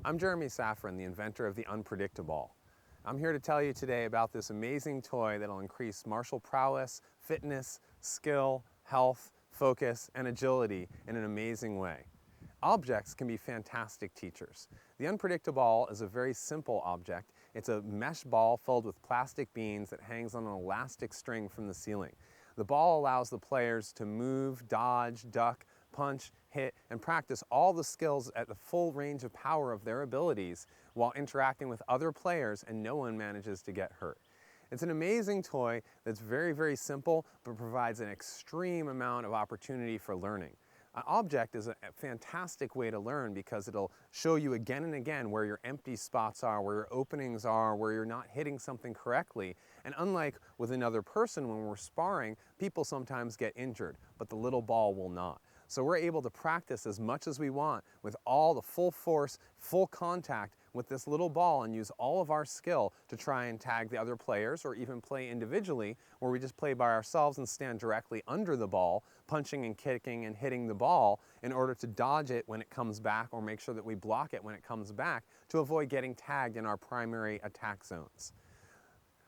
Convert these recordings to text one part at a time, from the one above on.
I'm Jeremy Safran, the inventor of the Unpredictiball. I'm here to tell you today about this amazing toy that'll increase martial prowess, fitness, skill, health, focus, and agility in an amazing way. Objects can be fantastic teachers. The Unpredictiball is a very simple object. It's a mesh ball filled with plastic beans that hangs on an elastic string from the ceiling. The ball allows the players to move, dodge, duck, punch, hit, and practice all the skills at the full range of power of their abilities while interacting with other players, and no one manages to get hurt. It's an amazing toy that's very, very simple, but provides an extreme amount of opportunity for learning. An object is a fantastic way to learn because it'll show you again and again where your empty spots are, where your openings are, where you're not hitting something correctly. And unlike with another person, when we're sparring, people sometimes get injured, but the little ball will not. So we're able to practice as much as we want with all the full force, full contact with this little ball and use all of our skill to try and tag the other players, or even play individually where we just play by ourselves and stand directly under the ball, punching and kicking and hitting the ball in order to dodge it when it comes back, or make sure that we block it when it comes back to avoid getting tagged in our primary attack zones.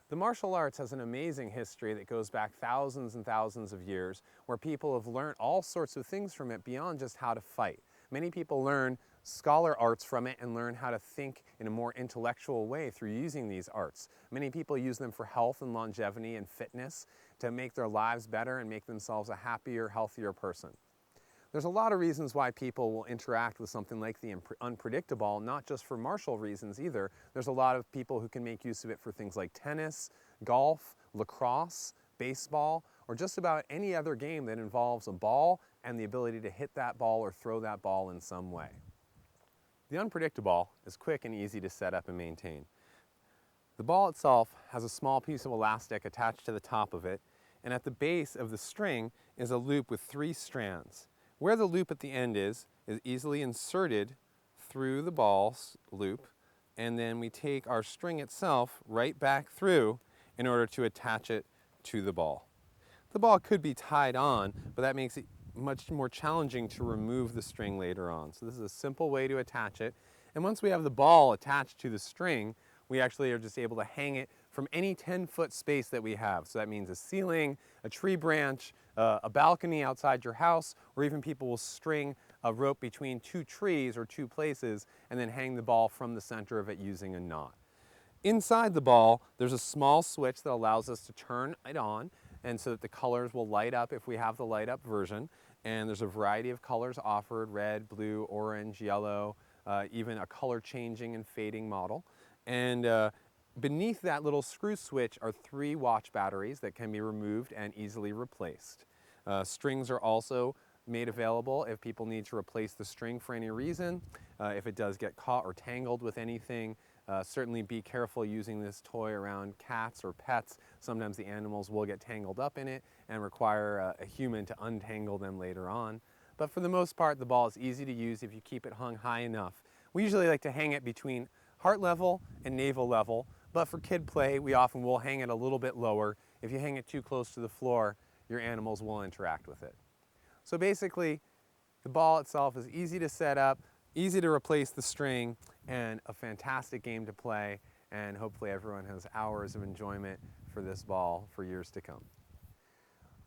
The martial arts has an amazing history that goes back thousands and thousands of years, where people have learned all sorts of things from it beyond just how to fight. Many people learn scholar arts from it and learn how to think in a more intellectual way through using these arts. Many people use them for health and longevity and fitness, to make their lives better and make themselves a happier, healthier person. There's a lot of reasons why people will interact with something like the Unpredictiball, not just for martial reasons either. There's a lot of people who can make use of it for things like tennis, golf, lacrosse, baseball, or just about any other game that involves a ball and the ability to hit that ball or throw that ball in some way. The Unpredictiball is quick and easy to set up and maintain. The ball itself has a small piece of elastic attached to the top of it, and at the base of the string is a loop with 3 strands. Where the loop at the end is easily inserted through the ball's loop, and then we take our string itself right back through in order to attach it to the ball. The ball could be tied on, but that makes it much more challenging to remove the string later on. So this is a simple way to attach it. And once we have the ball attached to the string, we actually are just able to hang it from any 10-foot space that we have. So that means a ceiling, a tree branch, a balcony outside your house, or even people will string a rope between 2 trees or 2 places and then hang the ball from the center of it using a knot. Inside the ball, there's a small switch that allows us to turn it on, and so that the colors will light up if we have the light up version. And there's a variety of colors offered: red, blue, orange, yellow, even a color changing and fading model. And beneath that little screw switch are 3 watch batteries that can be removed and easily replaced. Strings are also made available if people need to replace the string for any reason. If it does get caught or tangled with anything, certainly be careful using this toy around cats or pets. Sometimes the animals will get tangled up in it and require a human to untangle them later on. But for the most part, the ball is easy to use if you keep it hung high enough. We usually like to hang it between heart level and navel level, but for kid play, we often will hang it a little bit lower. If you hang it too close to the floor, your animals will interact with it. So basically, the ball itself is easy to set up, easy to replace the string, and a fantastic game to play, and hopefully everyone has hours of enjoyment for this ball for years to come.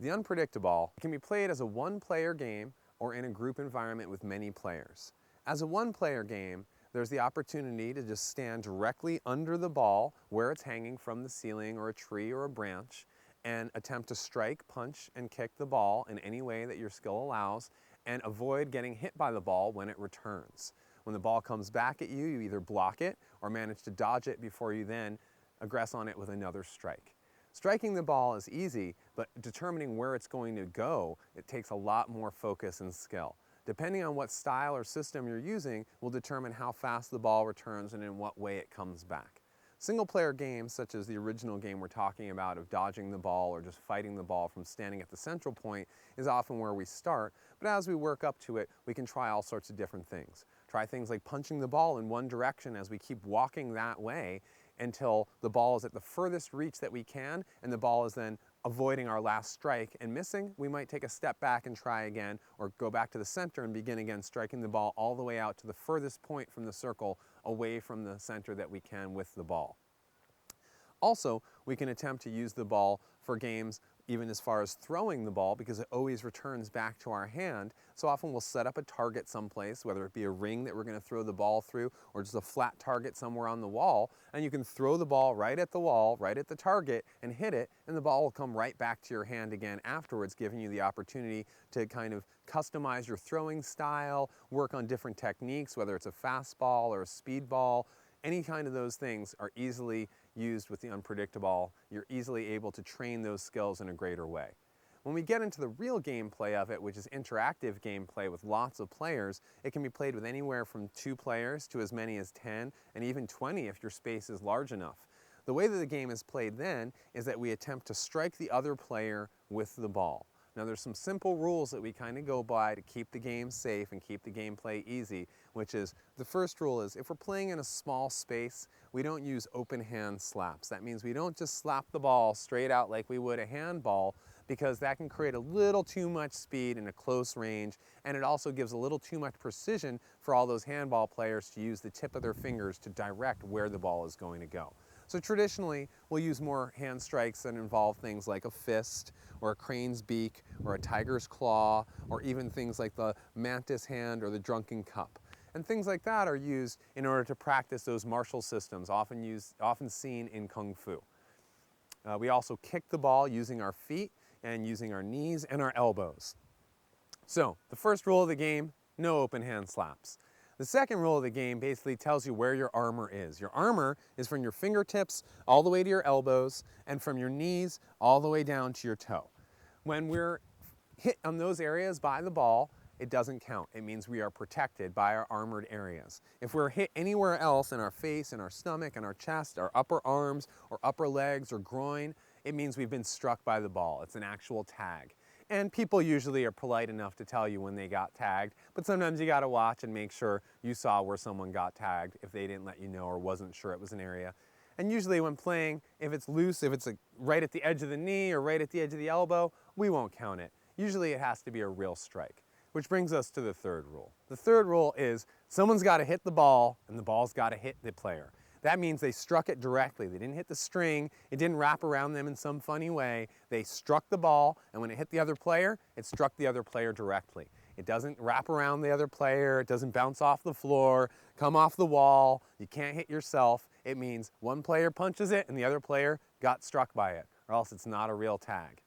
The Unpredictiball can be played as a one-player game or in a group environment with many players. As a one-player game, there's the opportunity to just stand directly under the ball where it's hanging from the ceiling or a tree or a branch, and attempt to strike, punch, and kick the ball in any way that your skill allows, and avoid getting hit by the ball when it returns. When the ball comes back at you, you either block it or manage to dodge it before you then aggress on it with another strike. Striking the ball is easy, but determining where it's going to go, it takes a lot more focus and skill. Depending on what style or system you're using will determine how fast the ball returns and in what way it comes back. Single-player games, such as the original game we're talking about of dodging the ball or just fighting the ball from standing at the central point, is often where we start, but as we work up to it, we can try all sorts of different things. Try things like punching the ball in one direction as we keep walking that way until the ball is at the furthest reach that we can, and the ball is then avoiding our last strike and missing, we might take a step back and try again, or go back to the center and begin again, striking the ball all the way out to the furthest point from the circle away from the center that we can with the ball. Also, we can attempt to use the ball for games even as far as throwing the ball, because it always returns back to our hand. So often we'll set up a target someplace, whether it be a ring that we're going to throw the ball through or just a flat target somewhere on the wall, and you can throw the ball right at the wall, right at the target, and hit it, and the ball will come right back to your hand again afterwards, giving you the opportunity to kind of customize your throwing style, work on different techniques, whether it's a fastball or a speedball. Any kind of those things are easily used with the Unpredictiball. You're easily able to train those skills in a greater way. When we get into the real gameplay of it, which is interactive gameplay with lots of players, it can be played with anywhere from 2 players to as many as 10 and even 20 if your space is large enough. The way that the game is played then is that we attempt to strike the other player with the ball. Now there's some simple rules that we kind of go by to keep the game safe and keep the gameplay easy, which is, the first rule is, if we're playing in a small space, we don't use open hand slaps. That means we don't just slap the ball straight out like we would a handball, because that can create a little too much speed in a close range, and it also gives a little too much precision for all those handball players to use the tip of their fingers to direct where the ball is going to go. So traditionally, we'll use more hand strikes that involve things like a fist, or a crane's beak, or a tiger's claw, or even things like the mantis hand or the drunken cup. And things like that are used in order to practice those martial systems, often seen in Kung Fu. We also kick the ball using our feet and using our knees and our elbows. So, the first rule of the game, no open hand slaps. The second rule of the game basically tells you where your armor is. Your armor is from your fingertips all the way to your elbows, and from your knees all the way down to your toe. When we're hit on those areas by the ball, it doesn't count. It means we are protected by our armored areas. If we're hit anywhere else, in our face, in our stomach, in our chest, our upper arms, or upper legs, or groin, it means we've been struck by the ball. It's an actual tag. And people usually are polite enough to tell you when they got tagged, but sometimes you gotta watch and make sure you saw where someone got tagged if they didn't let you know or wasn't sure it was an area. And usually when playing, if it's loose, if it's right at the edge of the knee or right at the edge of the elbow, we won't count it. Usually it has to be a real strike. Which brings us to the third rule. The third rule is, someone's gotta hit the ball and the ball's gotta hit the player. That means they struck it directly. They didn't hit the string, it didn't wrap around them in some funny way. They struck the ball, and when it hit the other player, it struck the other player directly. It doesn't wrap around the other player, it doesn't bounce off the floor, come off the wall, you can't hit yourself. It means one player punches it and the other player got struck by it, or else it's not a real tag.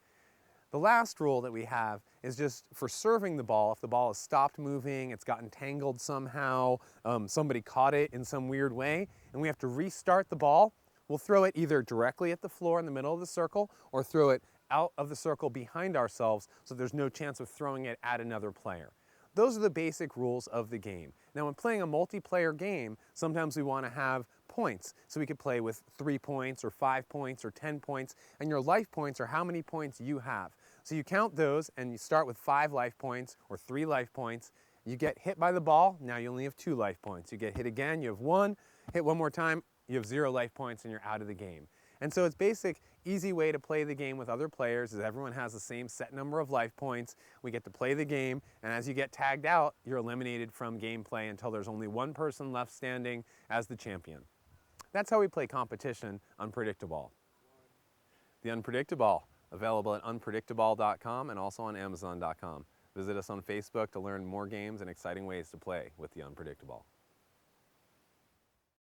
The last rule that we have is just for serving the ball. If the ball has stopped moving, it's gotten tangled somehow, somebody caught it in some weird way, and we have to restart the ball, we'll throw it either directly at the floor in the middle of the circle, or throw it out of the circle behind ourselves so there's no chance of throwing it at another player. Those are the basic rules of the game. Now, when playing a multiplayer game, sometimes we want to have points. So we could play with 3 points or 5 points or 10 points, and your life points are how many points you have. So you count those and you start with 5 life points or 3 life points. You get hit by the ball, now you only have 2 life points. You get hit again, you have 1, hit one more time, you have 0 life points and you're out of the game. And so it's basic, easy way to play the game with other players is everyone has the same set number of life points. We get to play the game, and as you get tagged out, you're eliminated from gameplay until there's only one person left standing as the champion. That's how we play competition Unpredictiball. The Unpredictiball, available at unpredictiball.com and also on amazon.com. Visit us on Facebook to learn more games and exciting ways to play with the Unpredictiball.